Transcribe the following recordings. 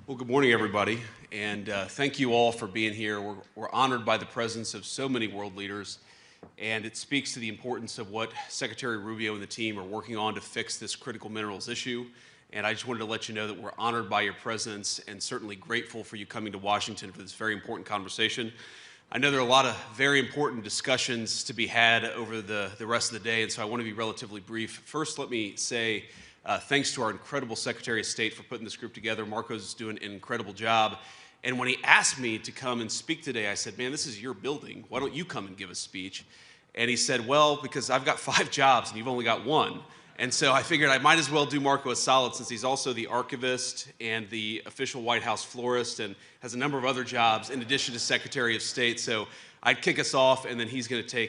Well, good morning, everybody, and thank you all for being here. We're honored by the presence of so many world leaders, and it speaks to the importance of what Secretary Rubio and the team are working on to fix this critical minerals issue. And I just wanted to let you know that we're honored by your presence and certainly grateful for you coming to Washington for this very important conversation. I know there are a lot of very important discussions to be had over the rest of the day, and so I want to be relatively brief. First, let me say thanks to our incredible Secretary of State for putting this group together. Marco's doing an incredible job. And when he asked me to come and speak today, I said, man, this is your building. Why don't you come and give a speech? And he said, well, because I've got 5 jobs and you've only got 1. And so I figured I might as well do Marco a solid since he's also the archivist and the official White House florist and has a number of other jobs in addition to Secretary of State. So I'd kick us off and then he's going to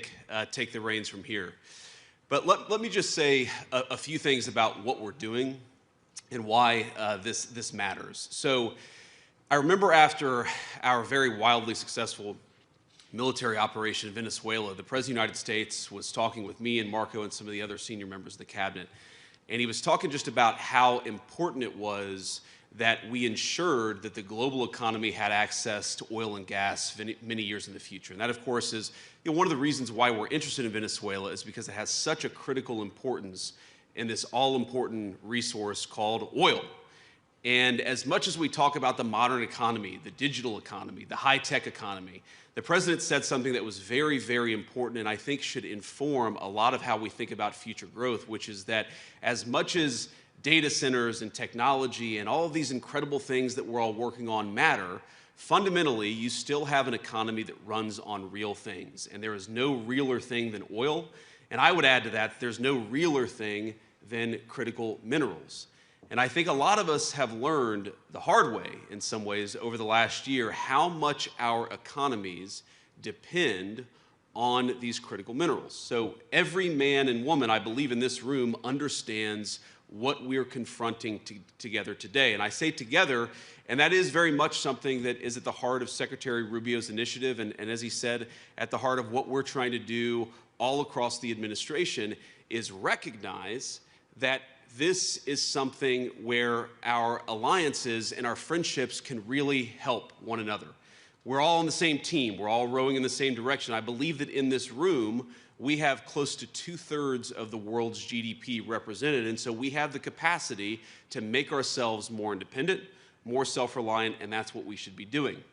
take the reins from here. But let me just say a few things about what we're doing and why this matters. So I remember after our very wildly successful military operation in Venezuela, the President of the United States was talking with me and Marco and some of the other senior members of the cabinet. And he was talking just about how important it was that we ensured that the global economy had access to oil and gas many years in the future. And that, of course, is one of the reasons why we're interested in Venezuela is because it has such a critical importance in this all-important resource called oil. And as much as we talk about the modern economy, the digital economy, the high-tech economy, the president said something that was very, very important and I think should inform a lot of how we think about future growth, which is that as much as data centers and technology and all of these incredible things that we're all working on matter, fundamentally, you still have an economy that runs on real things. And there is no realer thing than oil. And I would add to that, there's no realer thing than critical minerals. And I think a lot of us have learned the hard way, in some ways, over the last year, how much our economies depend on these critical minerals. So every man and woman, I believe, in this room understands what we're confronting together today. And I say together, and that is very much something that is at the heart of Secretary Rubio's initiative, and as he said, at the heart of what we're trying to do all across the administration, is recognize that this is something where our alliances and our friendships can really help one another. We're all on the same team. We're all rowing in the same direction. I believe that in this room, we have close to 2/3 of the world's GDP represented, and so we have the capacity to make ourselves more independent, more self-reliant, and that's what we should be doing.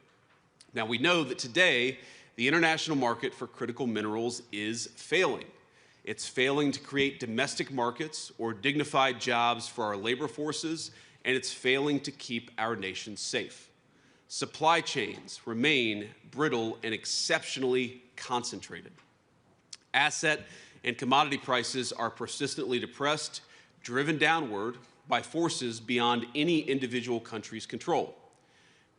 Now, we know that today, the international market for critical minerals is failing. It's failing to create domestic markets or dignified jobs for our labor forces, and it's failing to keep our nation safe. Supply chains remain brittle and exceptionally concentrated. Asset and commodity prices are persistently depressed, driven downward by forces beyond any individual country's control.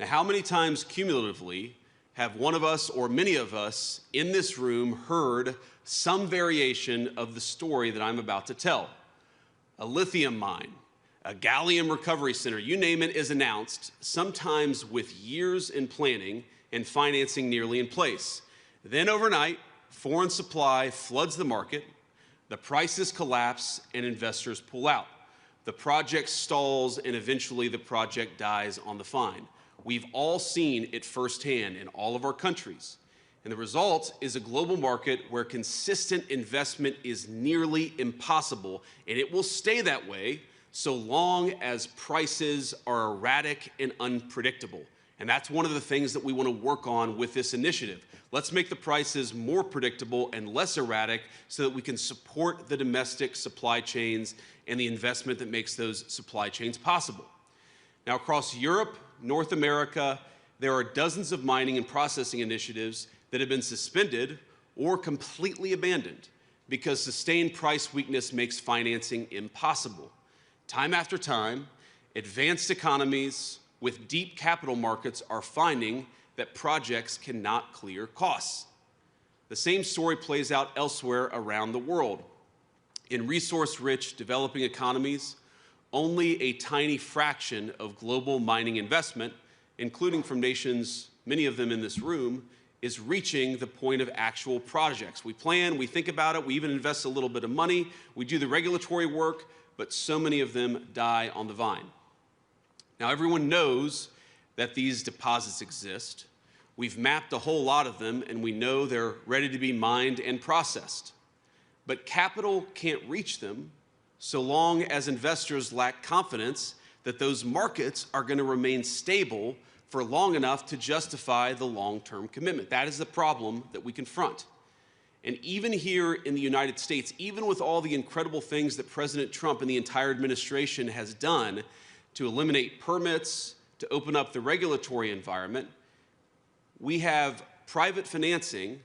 Now, how many times cumulatively have one of us or many of us in this room heard some variation of the story that I'm about to tell? A lithium mine, a gallium recovery center, you name it, is announced, sometimes with years in planning and financing nearly in place. Then overnight, foreign supply floods the market, the prices collapse, and investors pull out. The project stalls, and eventually the project dies on the vine. We've all seen it firsthand in all of our countries. And the result is a global market where consistent investment is nearly impossible, and it will stay that way so long as prices are erratic and unpredictable. And that's one of the things that we want to work on with this initiative. Let's make the prices more predictable and less erratic so that we can support the domestic supply chains and the investment that makes those supply chains possible. Now, across Europe, North America, there are dozens of mining and processing initiatives that have been suspended or completely abandoned because sustained price weakness makes financing impossible. Time after time, advanced economies with deep capital markets are finding that projects cannot clear costs. The same story plays out elsewhere around the world. In resource-rich developing economies, only a tiny fraction of global mining investment, including from nations, many of them in this room, is reaching the point of actual projects. We plan, we think about it, we even invest a little bit of money, we do the regulatory work, but so many of them die on the vine. Now, everyone knows that these deposits exist. We've mapped a whole lot of them, and we know they're ready to be mined and processed. But capital can't reach them so long as investors lack confidence that those markets are going to remain stable for long enough to justify the long-term commitment. That is the problem that we confront. And even here in the United States, even with all the incredible things that President Trump and the entire administration has done to eliminate permits, to open up the regulatory environment, we have private financing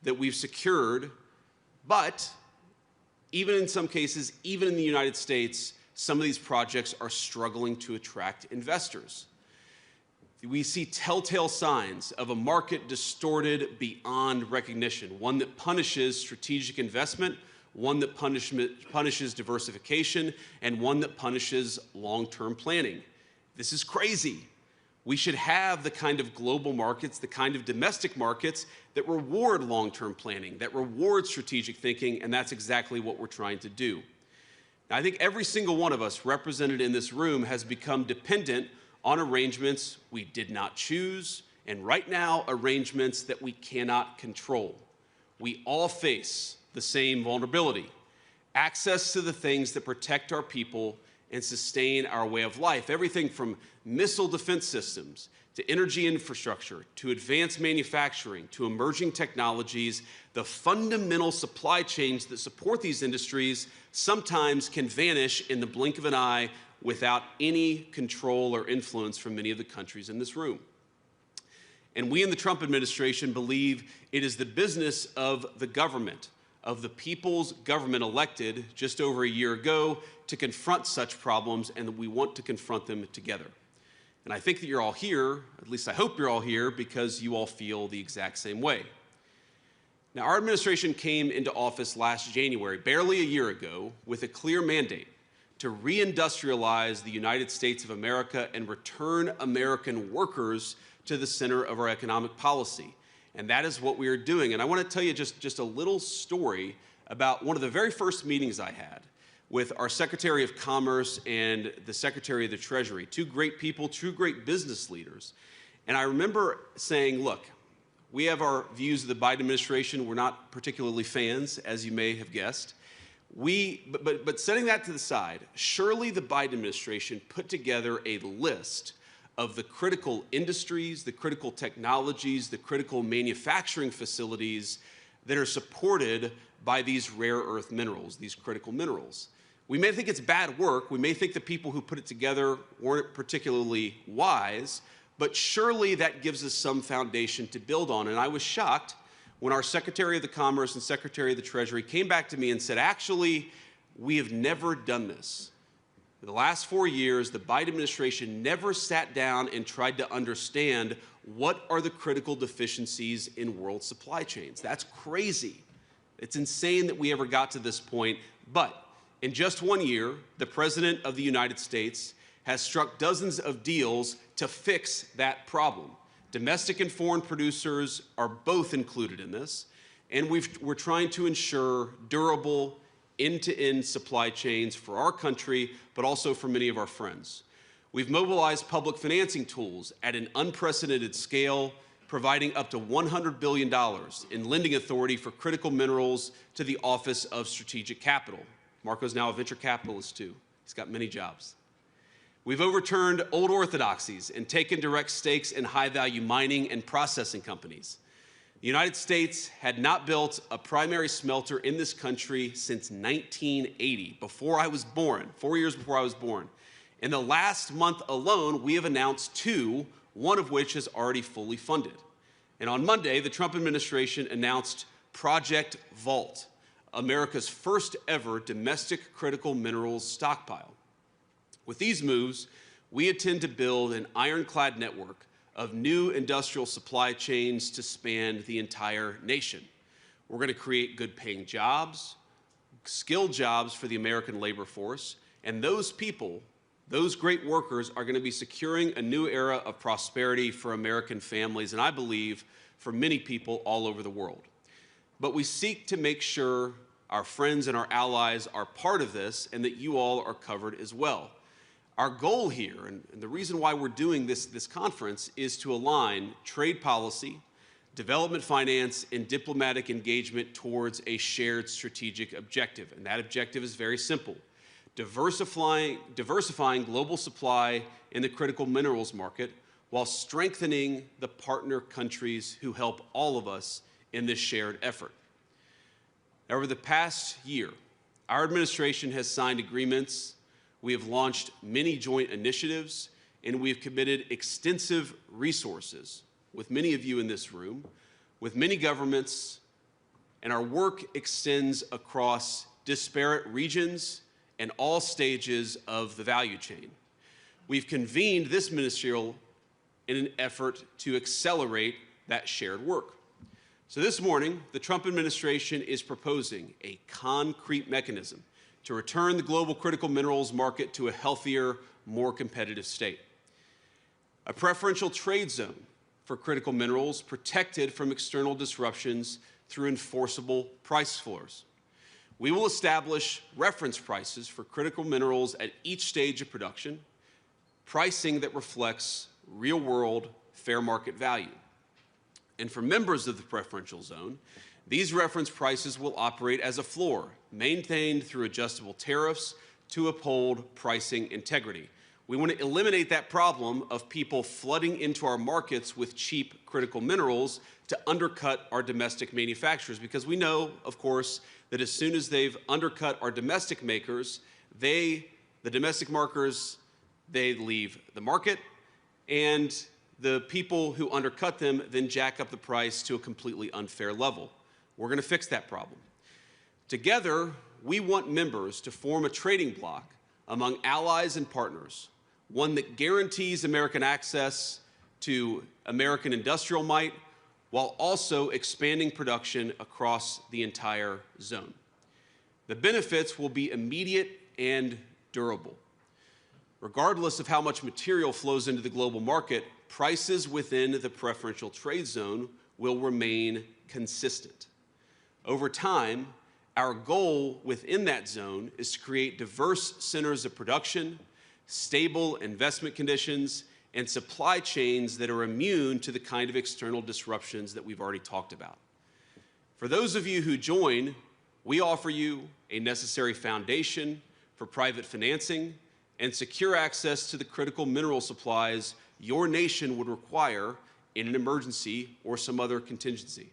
that we've secured, but even in some cases, even in the United States, some of these projects are struggling to attract investors. We see telltale signs of a market distorted beyond recognition, one that punishes strategic investment, one that punishes diversification, and one that punishes long-term planning. This is crazy. We should have the kind of global markets, the kind of domestic markets that reward long-term planning, that reward strategic thinking, and that's exactly what we're trying to do. Now, I think every single one of us represented in this room has become dependent on arrangements we did not choose, and right now, arrangements that we cannot control. We all face the same vulnerability: access to the things that protect our people and sustain our way of life. Everything from missile defense systems to energy infrastructure, to advanced manufacturing, to emerging technologies. The fundamental supply chains that support these industries sometimes can vanish in the blink of an eye without any control or influence from many of the countries in this room. And we in the Trump administration believe it is the business of the government, of the people's government elected just over a year ago, to confront such problems, and that we want to confront them together. And I think that you're all here, at least I hope you're all here, because you all feel the exact same way. Now, our administration came into office last January, barely a year ago, with a clear mandate to reindustrialize the United States of America and return American workers to the center of our economic policy. And that is what we are doing. And I want to tell you just a little story about one of the very first meetings I had with our Secretary of Commerce and the Secretary of the Treasury, two great people, two great business leaders. And I remember saying, look, we have our views of the Biden administration. We're not particularly fans, as you may have guessed. But setting that to the side, surely the Biden administration put together a list of the critical industries, the critical technologies, the critical manufacturing facilities that are supported by these rare earth minerals, these critical minerals. We may think it's bad work. We may think the people who put it together weren't particularly wise, but surely that gives us some foundation to build on. And I was shocked when our Secretary of the Commerce and Secretary of the Treasury came back to me and said, actually, we have never done this. In the last 4 years, the Biden administration never sat down and tried to understand what are the critical deficiencies in world supply chains. That's crazy. It's insane that we ever got to this point. But in just 1 year, the President of the United States has struck dozens of deals to fix that problem. Domestic and foreign producers are both included in this, and we're trying to ensure durable, end-to-end supply chains for our country, but also for many of our friends. We've mobilized public financing tools at an unprecedented scale, providing up to $100 billion in lending authority for critical minerals to the Office of Strategic Capital. Marco's now a venture capitalist too. He's got many jobs. We've overturned old orthodoxies and taken direct stakes in high-value mining and processing companies. The United States had not built a primary smelter in this country since 1980, before I was born, 4 years before I was born. In the last month alone, we have announced two, one of which is already fully funded. And on Monday, the Trump administration announced Project Vault, America's first ever domestic critical minerals stockpile. With these moves, we intend to build an ironclad network of new industrial supply chains to span the entire nation. We're going to create good-paying jobs, skilled jobs for the American labor force, and those people, those great workers, are going to be securing a new era of prosperity for American families, and I believe for many people all over the world. But we seek to make sure our friends and our allies are part of this and that you all are covered as well. Our goal here, and the reason why we're doing this conference, is to align trade policy, development finance, and diplomatic engagement towards a shared strategic objective. And that objective is very simple: diversifying global supply in the critical minerals market while strengthening the partner countries who help all of us in this shared effort. Over the past year, our administration has signed agreements, we have launched many joint initiatives, and we have committed extensive resources with many of you in this room, with many governments, and our work extends across disparate regions and all stages of the value chain. We've convened this ministerial in an effort to accelerate that shared work. So this morning, the Trump administration is proposing a concrete mechanism to return the global critical minerals market to a healthier, more competitive state. A preferential trade zone for critical minerals protected from external disruptions through enforceable price floors. We will establish reference prices for critical minerals at each stage of production, pricing that reflects real-world fair market value. And for members of the preferential zone, these reference prices will operate as a floor, maintained through adjustable tariffs to uphold pricing integrity. We want to eliminate that problem of people flooding into our markets with cheap critical minerals to undercut our domestic manufacturers, because we know, of course, that as soon as they've undercut our domestic makers, the domestic markers, they leave the market, and the people who undercut them then jack up the price to a completely unfair level. We're going to fix that problem. Together, we want members to form a trading bloc among allies and partners, one that guarantees American access to American industrial might while also expanding production across the entire zone. The benefits will be immediate and durable. Regardless of how much material flows into the global market, prices within the preferential trade zone will remain consistent. Over time, our goal within that zone is to create diverse centers of production, stable investment conditions, and supply chains that are immune to the kind of external disruptions that we've already talked about. For those of you who join, we offer you a necessary foundation for private financing and secure access to the critical mineral supplies your nation would require in an emergency or some other contingency.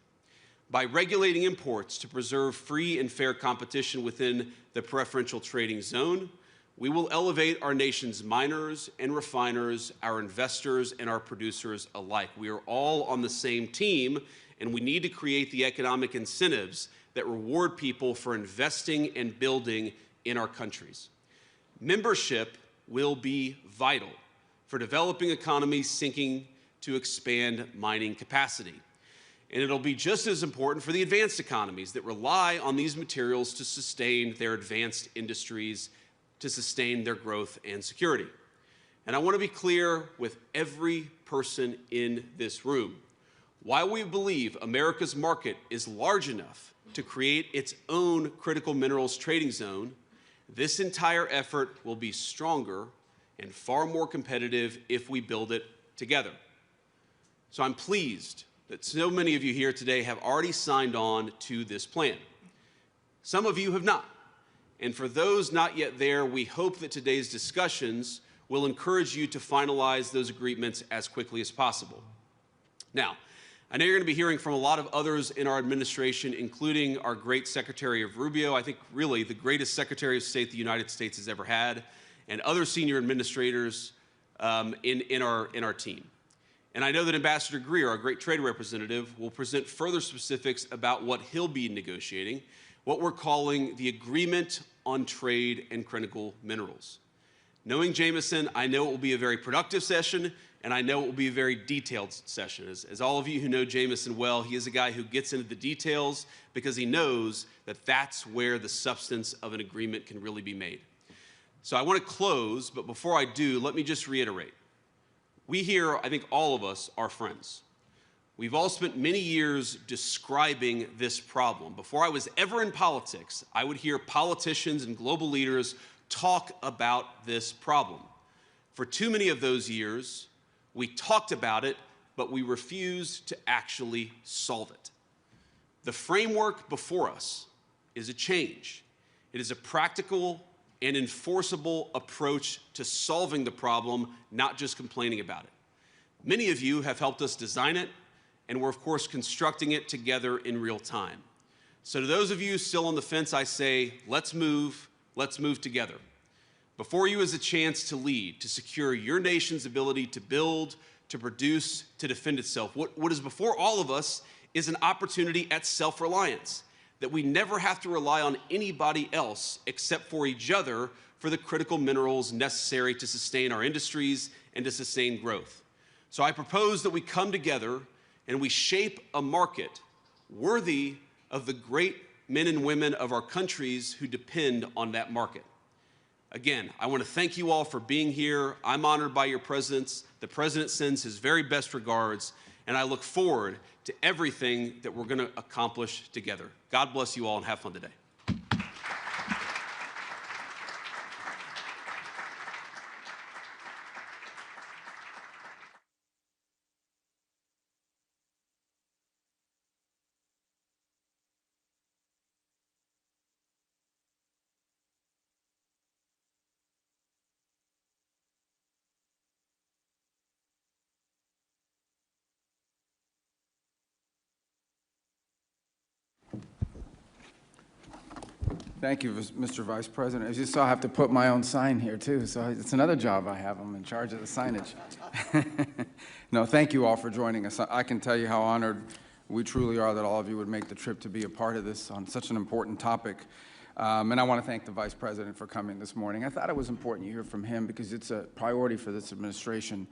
By regulating imports to preserve free and fair competition within the preferential trading zone, we will elevate our nation's miners and refiners, our investors and our producers alike. We are all on the same team, and we need to create the economic incentives that reward people for investing and building in our countries. Membership will be vital for developing economies seeking to expand mining capacity. And it'll be just as important for the advanced economies that rely on these materials to sustain their advanced industries, to sustain their growth and security. And I want to be clear with every person in this room. While we believe America's market is large enough to create its own critical minerals trading zone, this entire effort will be stronger and far more competitive if we build it together. So I'm pleased that so many of you here today have already signed on to this plan. Some of you have not. And for those not yet there, we hope that today's discussions will encourage you to finalize those agreements as quickly as possible. Now, I know you're going to be hearing from a lot of others in our administration, including our great Secretary of Rubio, I think really the greatest Secretary of State the United States has ever had, and other senior administrators in our team. And I know that Ambassador Greer, our great trade representative, will present further specifics about what he'll be negotiating, what we're calling the Agreement on Trade and Critical Minerals. Knowing Jameson, I know it will be a very productive session, and I know it will be a very detailed session. As all of you who know Jameson well, he is a guy who gets into the details because he knows that that's where the substance of an agreement can really be made. So I want to close, but before I do, let me just reiterate. We here, I think all of us, are friends. We've all spent many years describing this problem. Before I was ever in politics, I would hear politicians and global leaders talk about this problem. For too many of those years, we talked about it, but we refused to actually solve it. The framework before us is a change. It is a practical and enforceable approach to solving the problem, not just complaining about it. Many of you have helped us design it, and we're of course constructing it together in real time. So to those of you still on the fence, I say, let's move together. Before you is a chance to lead, to secure your nation's ability to build, to produce, to defend itself. What is before all of us is an opportunity at self-reliance, that we never have to rely on anybody else except for each other for the critical minerals necessary to sustain our industries and to sustain growth. So I propose that we come together and we shape a market worthy of the great men and women of our countries who depend on that market. Again, I want to thank you all for being here. I'm honored by your presence. The President sends his very best regards, and I look forward to everything that we're going to accomplish together. God bless you all and have fun today. Thank you, Mr. Vice President. As you saw, I have to put my own sign here, too, so it's another job I have. I'm in charge of the signage. No, thank you all for joining us. I can tell you how honored we truly are that all of you would make the trip to be a part of this on such an important topic. And I want to thank the Vice President for coming this morning. I thought it was important you hear from him because it's a priority for this administration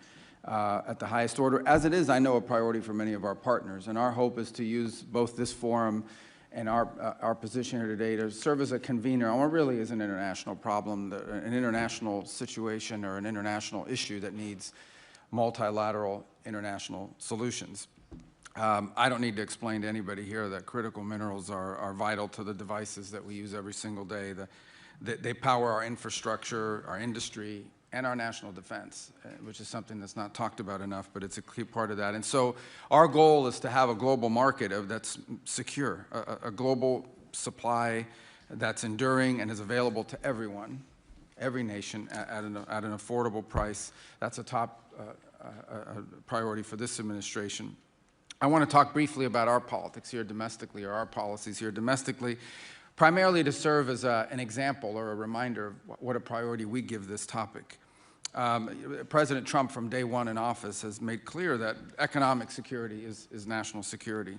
at the highest order, as it is, I know, a priority for many of our partners. And our hope is to use both this forum and our position here today to serve as a convener on what really is an international problem, an international situation or an international issue that needs multilateral international solutions. I don't need to explain to anybody here that critical minerals are vital to the devices that we use every single day. They power our infrastructure, our industry, and our national defense, which is something that's not talked about enough, but it's a key part of that. And so our goal is to have a global market that's secure, a global supply that's enduring and is available to everyone, every nation at an affordable price. That's a top priority for this administration. I want to talk briefly about our politics here domestically, or our policies here domestically, primarily to serve as an example or a reminder of what a priority we give this topic. President Trump, from day one in office, has made clear that economic security is national security.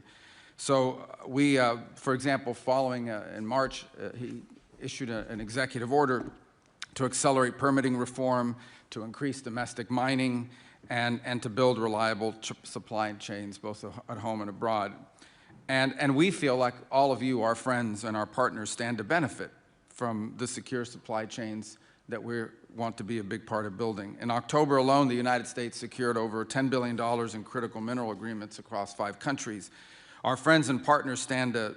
So we, for example, following in March, he issued an executive order to accelerate permitting reform, to increase domestic mining, and to build reliable supply chains, both at home and abroad. And we feel like all of you, our friends and our partners, stand to benefit from the secure supply chains that we want to be a big part of building. In October alone, the United States secured over $10 billion in critical mineral agreements across 5 countries. Our friends and partners stand to,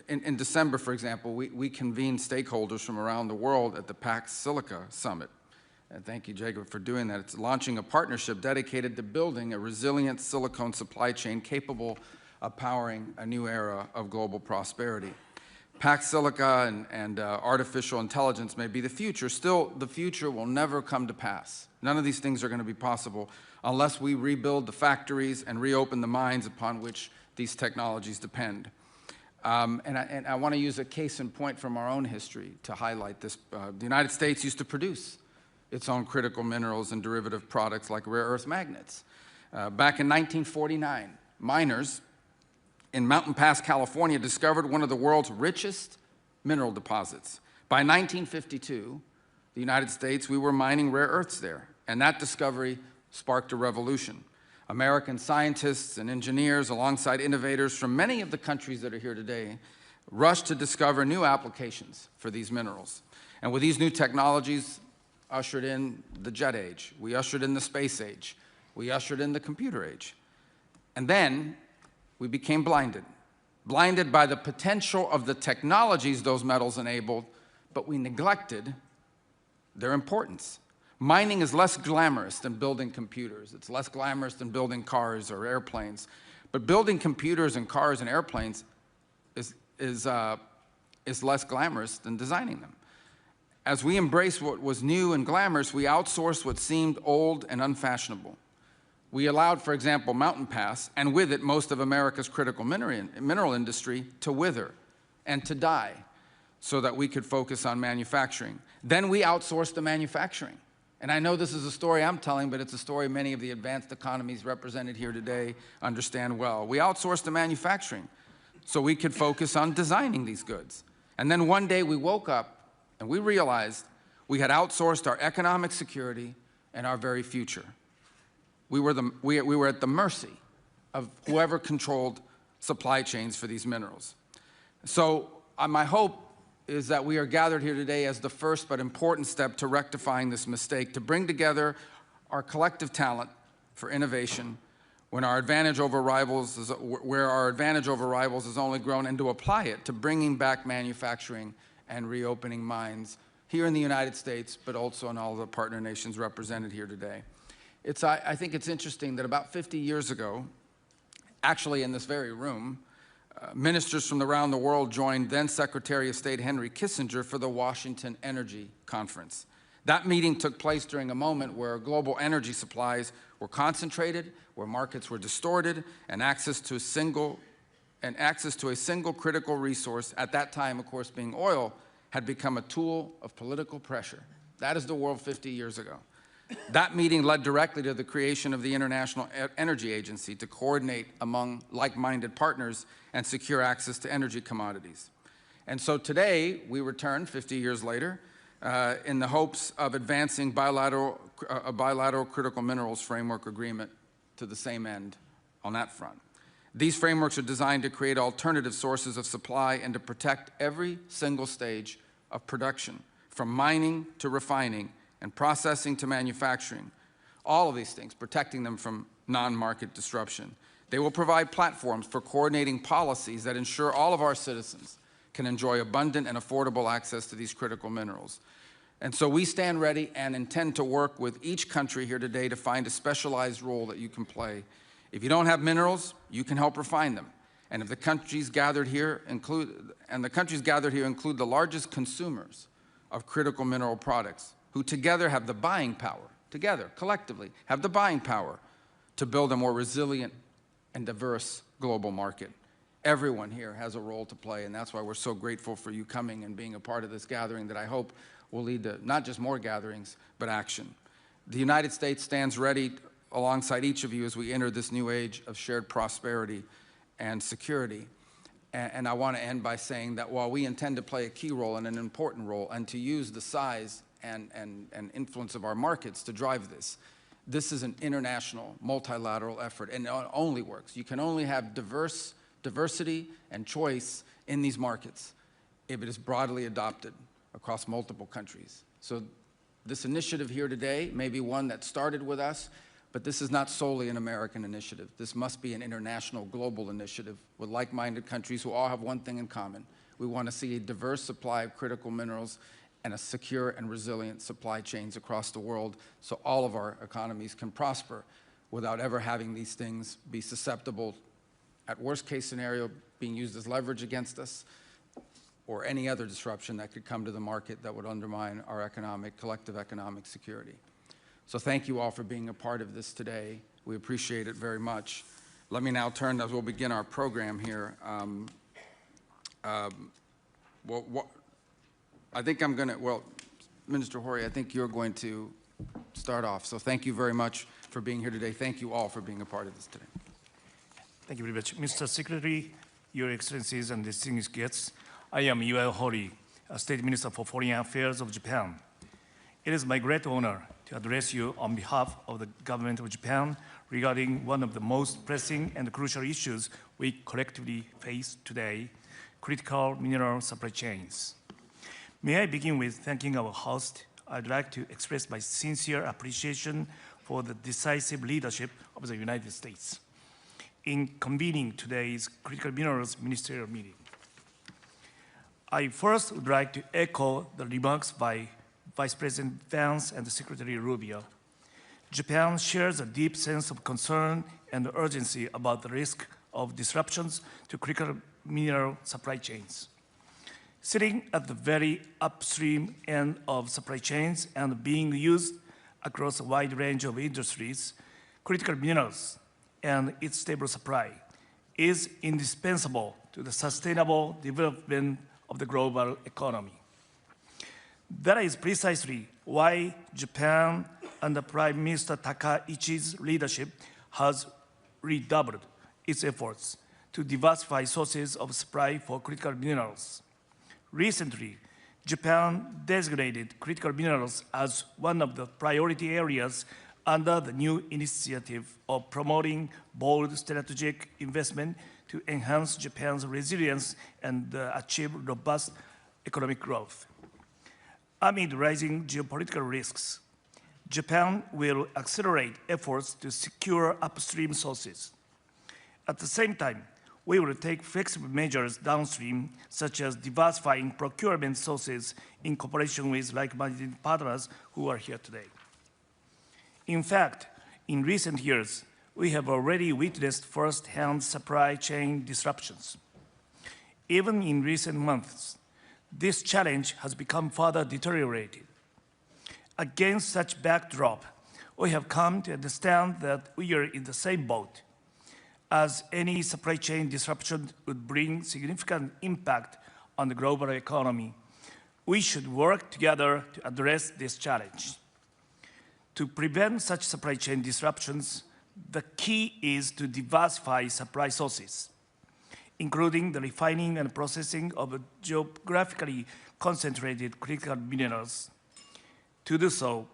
in December, for example, we convened stakeholders from around the world at the Pax Silica Summit. And thank you, Jacob, for doing that. It's launching a partnership dedicated to building a resilient silicone supply chain capable of powering a new era of global prosperity. Pax Silica and artificial intelligence may be the future. Still, the future will never come to pass. None of these things are going to be possible unless we rebuild the factories and reopen the mines upon which these technologies depend. And I want to use a case in point from our own history to highlight this. The United States used to produce its own critical minerals and derivative products like rare earth magnets. Back in 1949, miners in Mountain Pass, California, discovered one of the world's richest mineral deposits. By 1952, the United States, we were mining rare earths there, and that discovery sparked a revolution. American scientists and engineers, alongside innovators from many of the countries that are here today, rushed to discover new applications for these minerals. And with these new technologies, ushered in the jet age. We ushered in the space age. We ushered in the computer age. And then we became blinded by the potential of the technologies those metals enabled, but we neglected their importance. Mining is less glamorous than building computers. It's less glamorous than building cars or airplanes. But building computers and cars and airplanes is less glamorous than designing them. As we embraced what was new and glamorous, we outsourced what seemed old and unfashionable. We allowed, for example, Mountain Pass, and with it most of America's critical mineral industry, to wither and to die so that we could focus on manufacturing. Then we outsourced the manufacturing. And I know this is a story I'm telling, but it's a story many of the advanced economies represented here today understand well. We outsourced the manufacturing so we could focus on designing these goods. And then one day we woke up and we realized we had outsourced our economic security and our very future. We were at the mercy of whoever controlled supply chains for these minerals. So my hope is that we are gathered here today as the first but important step to rectifying this mistake, to bring together our collective talent for innovation where our advantage over rivals is only grown, and to apply it to bringing back manufacturing and reopening mines here in the United States, but also in all the partner nations represented here today. I think it's interesting that about 50 years ago, actually in this very room, ministers from around the world joined then Secretary of State Henry Kissinger for the Washington Energy Conference. That meeting took place during a moment where global energy supplies were concentrated, where markets were distorted, and access to a single critical resource, at that time, of course, being oil, had become a tool of political pressure. That is the world 50 years ago. That meeting led directly to the creation of the International Energy Agency to coordinate among like-minded partners and secure access to energy commodities. And so today, we return 50 years later in the hopes of advancing a bilateral critical minerals framework agreement to the same end on that front. These frameworks are designed to create alternative sources of supply and to protect every single stage of production, from mining to refining and processing to manufacturing. All of these things, protecting them from non-market disruption. They will provide platforms for coordinating policies that ensure all of our citizens can enjoy abundant and affordable access to these critical minerals. And so we stand ready and intend to work with each country here today to find a specialized role that you can play. If you don't have minerals, you can help refine them. And if the countries gathered here include the largest consumers of critical mineral products, who together have the buying power, collectively, have the buying power to build a more resilient and diverse global market. Everyone here has a role to play, and that's why we're so grateful for you coming and being a part of this gathering that I hope will lead to not just more gatherings, but action. The United States stands ready alongside each of you as we enter this new age of shared prosperity and security. And I want to end by saying that while we intend to play a key role and an important role and to use the size and influence of our markets to drive this, this is an international, multilateral effort, and it only works. You can only have diversity and choice in these markets if it is broadly adopted across multiple countries. So this initiative here today may be one that started with us, but this is not solely an American initiative. This must be an international, global initiative with like-minded countries who all have one thing in common. We want to see a diverse supply of critical minerals and a secure and resilient supply chains across the world so all of our economies can prosper without ever having these things be susceptible, at worst case scenario, being used as leverage against us, or any other disruption that could come to the market that would undermine our collective economic security. So thank you all for being a part of this today. We appreciate it very much. Let me now turn, as we'll begin our program here. I think I'm going to, well, Minister Hori, I think you're going to start off. So thank you very much for being here today. Thank you all for being a part of this today. Thank you very much. Mr. Secretary, Your Excellencies and distinguished guests, I am Yuel Hori, State Minister for Foreign Affairs of Japan. It is my great honor to address you on behalf of the government of Japan regarding one of the most pressing and crucial issues we collectively face today, critical mineral supply chains. May I begin with thanking our host. I'd like to express my sincere appreciation for the decisive leadership of the United States in convening today's Critical Minerals Ministerial meeting. I first would like to echo the remarks by Vice President Vance and Secretary Rubio. Japan shares a deep sense of concern and urgency about the risk of disruptions to critical mineral supply chains. Sitting at the very upstream end of supply chains and being used across a wide range of industries, critical minerals and its stable supply is indispensable to the sustainable development of the global economy. That is precisely why Japan, under Prime Minister Takaichi's leadership, has redoubled its efforts to diversify sources of supply for critical minerals. Recently, Japan designated critical minerals as one of the priority areas under the new initiative of promoting bold strategic investment to enhance Japan's resilience and achieve robust economic growth. Amid rising geopolitical risks, Japan will accelerate efforts to secure upstream sources. At the same time, we will take flexible measures downstream, such as diversifying procurement sources in cooperation with like-minded partners who are here today. In fact, in recent years, we have already witnessed first-hand supply chain disruptions. Even in recent months, this challenge has become further deteriorated. Against such backdrop, we have come to understand that we are in the same boat, as any supply chain disruption would bring significant impact on the global economy. We should work together to address this challenge. To prevent such supply chain disruptions, the key is to diversify supply sources, including the refining and processing of geographically concentrated critical minerals. To do so,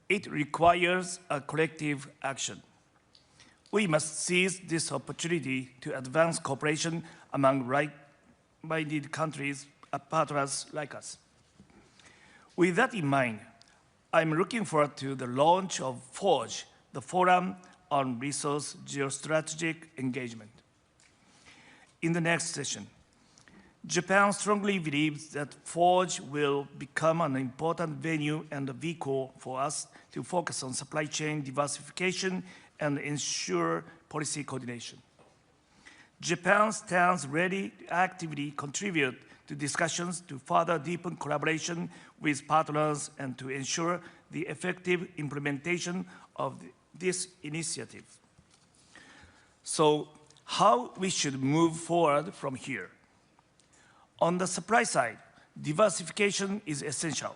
it requires a collective action. We must seize this opportunity to advance cooperation among like-minded countries and partners like us. With that in mind, I'm looking forward to the launch of FORGE, the Forum on Resource Geostrategic Engagement. In the next session, Japan strongly believes that FORGE will become an important venue and a vehicle for us to focus on supply chain diversification and ensure policy coordination. Japan stands ready to actively contribute to discussions to further deepen collaboration with partners and to ensure the effective implementation of this initiative. So, how we should move forward from here? On the supply side, diversification is essential.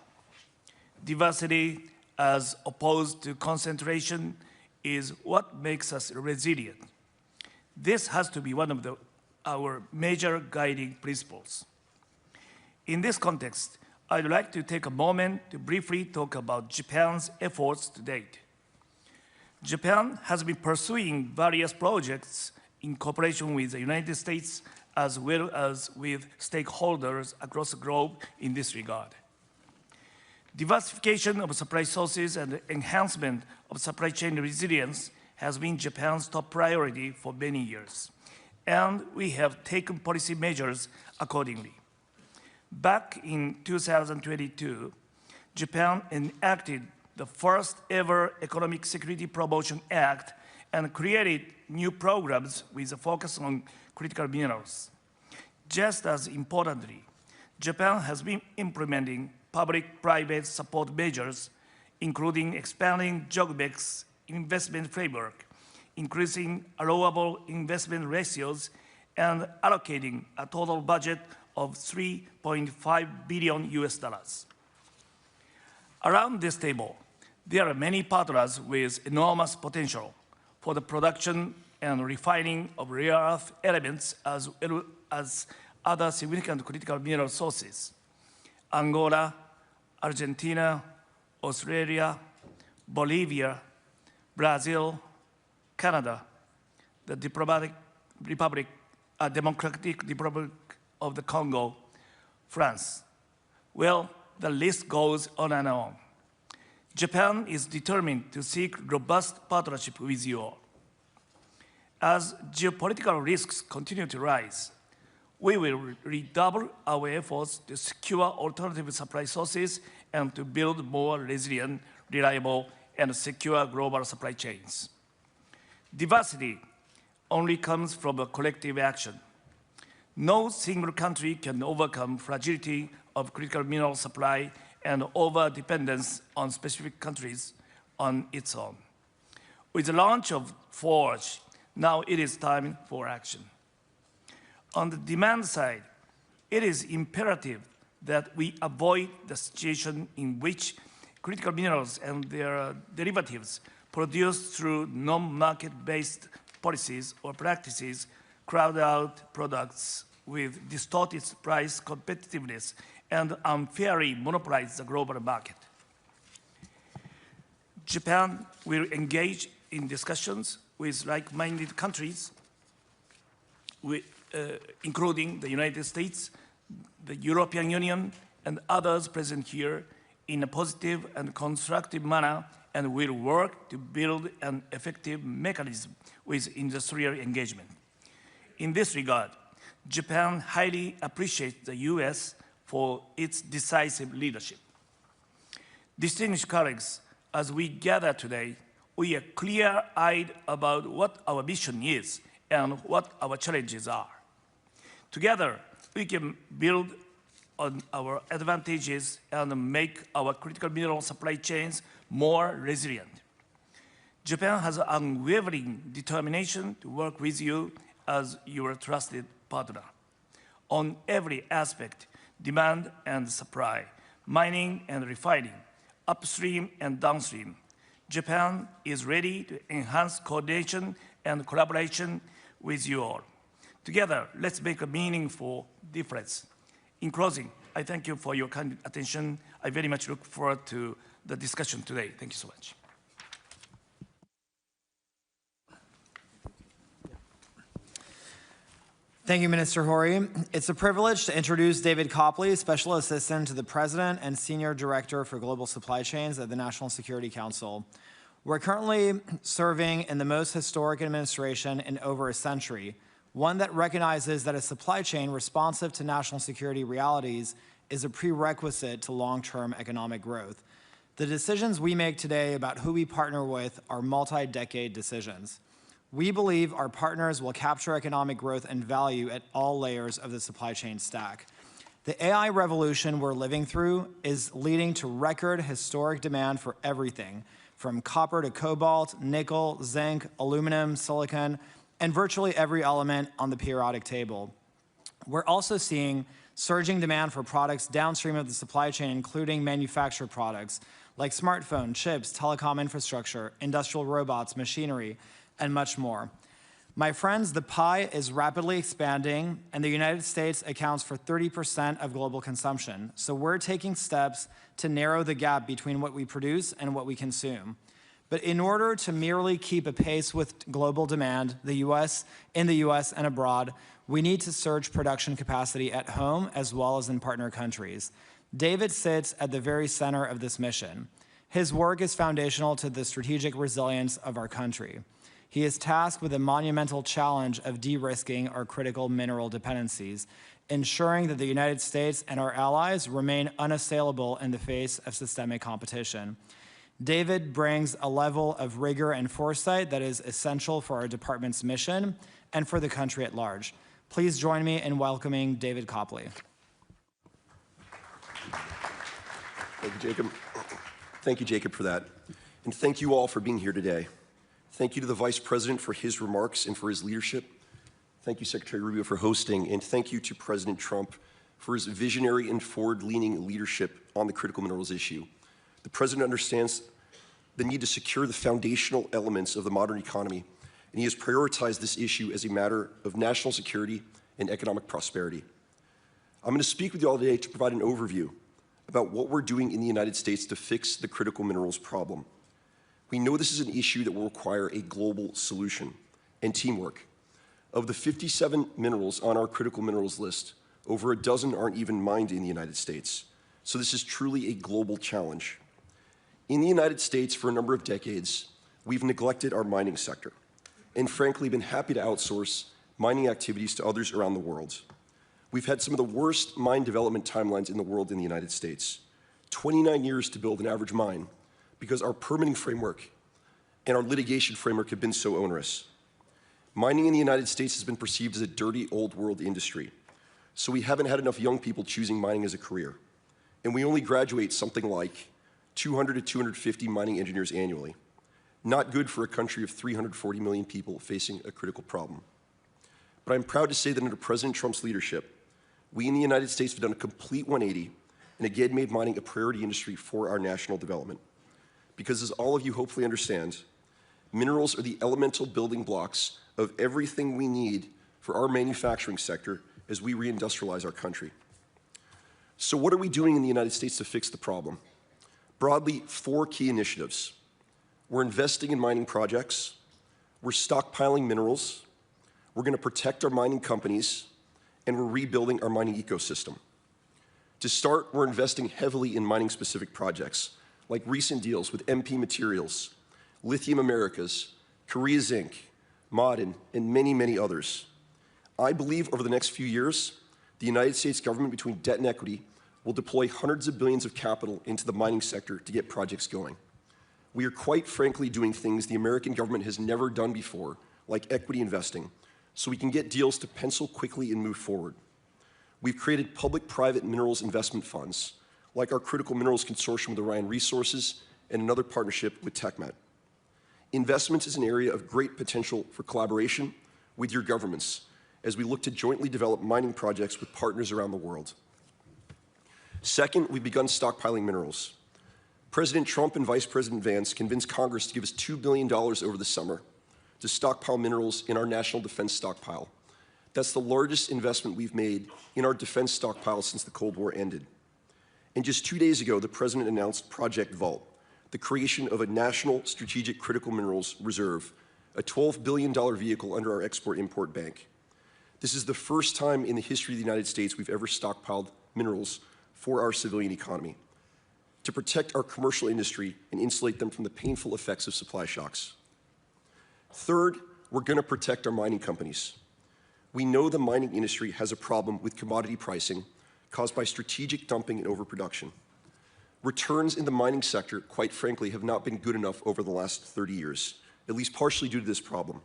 Diversity, as opposed to concentration, is what makes us resilient. This has to be one of our major guiding principles. In this context, I'd like to take a moment to briefly talk about Japan's efforts to date. Japan has been pursuing various projects in cooperation with the United States as well as with stakeholders across the globe in this regard. Diversification of supply sources and enhancement of supply chain resilience has been Japan's top priority for many years, and we have taken policy measures accordingly. Back in 2022, Japan enacted the first ever Economic Security Promotion Act and created new programs with a focus on critical minerals. Just as importantly, Japan has been implementing public-private support measures, including expanding JOGMEC's investment framework, increasing allowable investment ratios, and allocating a total budget of $3.5 billion US. Around this table, there are many partners with enormous potential for the production and refining of rare earth elements as well as other significant critical mineral sources. Angola, Argentina, Australia, Bolivia, Brazil, Canada, the Democratic Republic of the Congo, France. Well, the list goes on and on. Japan is determined to seek robust partnership with you all. As geopolitical risks continue to rise, We will redouble our efforts to secure alternative supply sources and to build more resilient, reliable, and secure global supply chains. Diversity only comes from a collective action. No single country can overcome fragility of critical mineral supply and over-dependence on specific countries on its own. With the launch of Forge, now it is time for action. On the demand side, it is imperative that we avoid the situation in which critical minerals and their derivatives produced through non-market-based policies or practices crowd out products with distorted price competitiveness and unfairly monopolize the global market. Japan will engage in discussions with like-minded countries, including the United States, the European Union, and others present here in a positive and constructive manner, and will work to build an effective mechanism with industrial engagement. In this regard, Japan highly appreciates the US for its decisive leadership. Distinguished colleagues, as we gather today, we are clear-eyed about what our mission is and what our challenges are. Together, we can build on our advantages and make our critical mineral supply chains more resilient. Japan has an unwavering determination to work with you as your trusted partner on every aspect: demand and supply, mining and refining, upstream and downstream. Japan is ready to enhance coordination and collaboration with you all. Together, let's make a meaningful difference. In closing, I thank you for your kind attention. I very much look forward to the discussion today. Thank you so much. Thank you, Minister Hori. It's a privilege to introduce David Copley, Special Assistant to the President and Senior Director for Global Supply Chains at the National Security Council. We're currently serving in the most historic administration in over a century, one that recognizes that a supply chain responsive to national security realities is a prerequisite to long-term economic growth. The decisions we make today about who we partner with are multi-decade decisions. We believe our partners will capture economic growth and value at all layers of the supply chain stack. The AI revolution we're living through is leading to record historic demand for everything, from copper to cobalt, nickel, zinc, aluminum, silicon, and virtually every element on the periodic table. We're also seeing surging demand for products downstream of the supply chain, including manufactured products like smartphone, chips, telecom infrastructure, industrial robots, machinery, and much more. My friends, the pie is rapidly expanding, and the United States accounts for 30% of global consumption. So we're taking steps to narrow the gap between what we produce and what we consume. But in order to merely keep a pace with global demand, in the US and abroad, we need to surge production capacity at home as well as in partner countries. David sits at the very center of this mission. His work is foundational to the strategic resilience of our country. He is tasked with the monumental challenge of de-risking our critical mineral dependencies, ensuring that the United States and our allies remain unassailable in the face of systemic competition. David brings a level of rigor and foresight that is essential for our department's mission and for the country at large. Please join me in welcoming David Copley. Thank you, Jacob. Thank you, Jacob, for that. And thank you all for being here today. Thank you to the Vice President for his remarks and for his leadership. Thank you, Secretary Rubio, for hosting. And thank you to President Trump for his visionary and forward-leaning leadership on the critical minerals issue. The President understands the need to secure the foundational elements of the modern economy, and he has prioritized this issue as a matter of national security and economic prosperity. I'm going to speak with you all today to provide an overview about what we're doing in the United States to fix the critical minerals problem. We know this is an issue that will require a global solution and teamwork. Of the 57 minerals on our critical minerals list, over a dozen aren't even mined in the United States. So this is truly a global challenge. In the United States, for a number of decades, we've neglected our mining sector and frankly been happy to outsource mining activities to others around the world. We've had some of the worst mine development timelines in the world in the United States. 29 years to build an average mine because our permitting framework and our litigation framework have been so onerous. Mining in the United States has been perceived as a dirty, old world industry, so we haven't had enough young people choosing mining as a career. And we only graduate something like 200 to 250 mining engineers annually. Not good for a country of 340 million people facing a critical problem. But I'm proud to say that under President Trump's leadership, we in the United States have done a complete 180 and again made mining a priority industry for our national development. Because as all of you hopefully understand, minerals are the elemental building blocks of everything we need for our manufacturing sector as we reindustrialize our country. So what are we doing in the United States to fix the problem? Broadly, 4 key initiatives. We're investing in mining projects, we're stockpiling minerals, we're going to protect our mining companies, and we're rebuilding our mining ecosystem. To start, we're investing heavily in mining-specific projects, like recent deals with MP Materials, Lithium Americas, Korea Zinc, Ma'aden, and many, many others. I believe over the next few years, the United States government, between debt and equity, will deploy hundreds of billions of capital into the mining sector to get projects going. We are quite frankly doing things the American government has never done before, like equity investing, so we can get deals to pencil quickly and move forward. We've created public-private minerals investment funds, like our Critical Minerals Consortium with Orion Resources and another partnership with TechMet. Investment is an area of great potential for collaboration with your governments as we look to jointly develop mining projects with partners around the world. Second, we've begun stockpiling minerals. President Trump and Vice President Vance convinced Congress to give us $2 billion over the summer to stockpile minerals in our national defense stockpile. That's the largest investment we've made in our defense stockpile since the Cold War ended. And just 2 days ago, the President announced Project Vault, the creation of a national strategic critical minerals reserve, a $12 billion vehicle under our Export-Import Bank. This is the first time in the history of the United States we've ever stockpiled minerals for our civilian economy, to protect our commercial industry and insulate them from the painful effects of supply shocks. Third, we're going to protect our mining companies. We know the mining industry has a problem with commodity pricing caused by strategic dumping and overproduction. Returns in the mining sector, quite frankly, have not been good enough over the last 30 years, at least partially due to this problem.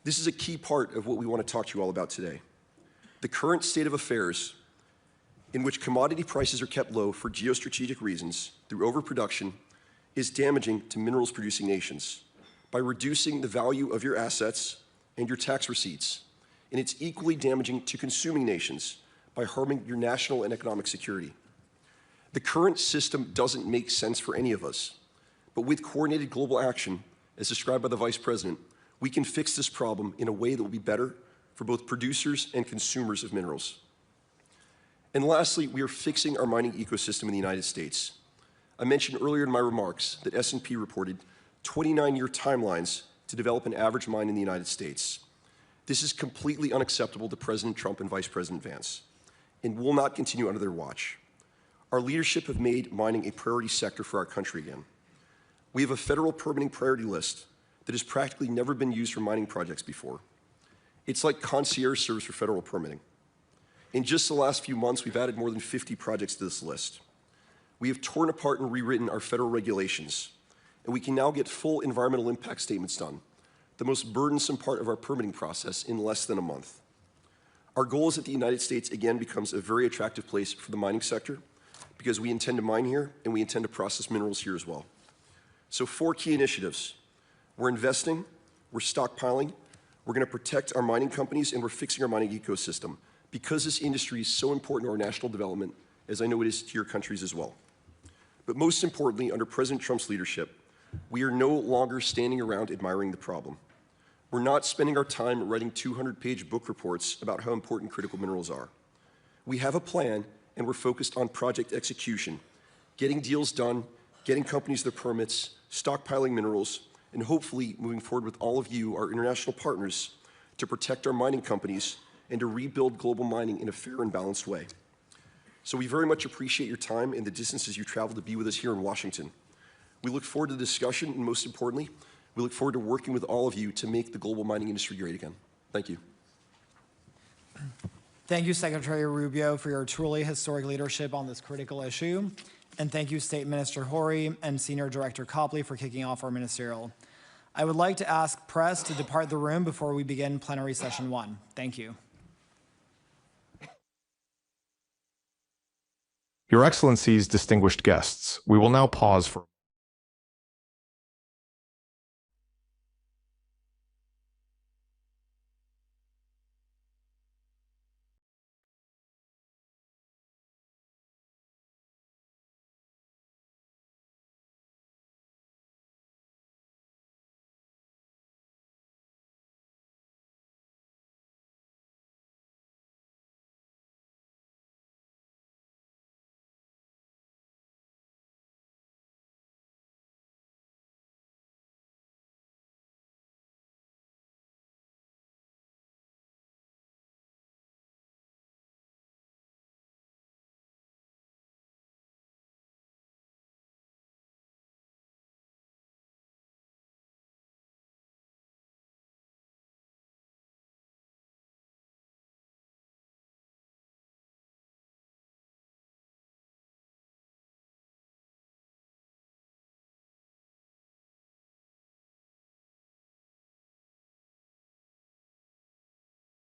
This is a key part of what we want to talk to you all about today. The current state of affairs in which commodity prices are kept low for geostrategic reasons through overproduction is damaging to minerals producing nations by reducing the value of your assets and your tax receipts. And it's equally damaging to consuming nations by harming your national and economic security. The current system doesn't make sense for any of us, but with coordinated global action, as described by the Vice President, we can fix this problem in a way that will be better for both producers and consumers of minerals. And lastly, we are fixing our mining ecosystem in the United States. I mentioned earlier in my remarks that S&P reported 29-year timelines to develop an average mine in the United States. This is completely unacceptable to President Trump and Vice President Vance, and will not continue under their watch. Our leadership have made mining a priority sector for our country again. We have a federal permitting priority list that has practically never been used for mining projects before. It's like concierge service for federal permitting. In just the last few months, we've added more than 50 projects to this list. We have torn apart and rewritten our federal regulations, and we can now get full environmental impact statements done, the most burdensome part of our permitting process, in less than a month. Our goal is that the United States again becomes a very attractive place for the mining sector, because we intend to mine here and we intend to process minerals here as well. So 4 key initiatives. We're investing, we're stockpiling, we're going to protect our mining companies, and we're fixing our mining ecosystem, because this industry is so important to our national development, as I know it is to your countries as well. But most importantly, under President Trump's leadership, we are no longer standing around admiring the problem. We're not spending our time writing 200-page book reports about how important critical minerals are. We have a plan, and we're focused on project execution, getting deals done, getting companies their permits, stockpiling minerals, and hopefully moving forward with all of you, our international partners, to protect our mining companies and to rebuild global mining in a fair and balanced way. So we very much appreciate your time and the distances you traveled to be with us here in Washington. We look forward to the discussion, and most importantly, we look forward to working with all of you to make the global mining industry great again. Thank you. Thank you, Secretary Rubio, for your truly historic leadership on this critical issue. And thank you, State Minister Horry and Senior Director Copley, for kicking off our ministerial. I would like to ask press to depart the room before we begin plenary session 1. Thank you. Your Excellencies, distinguished guests, we will now pause for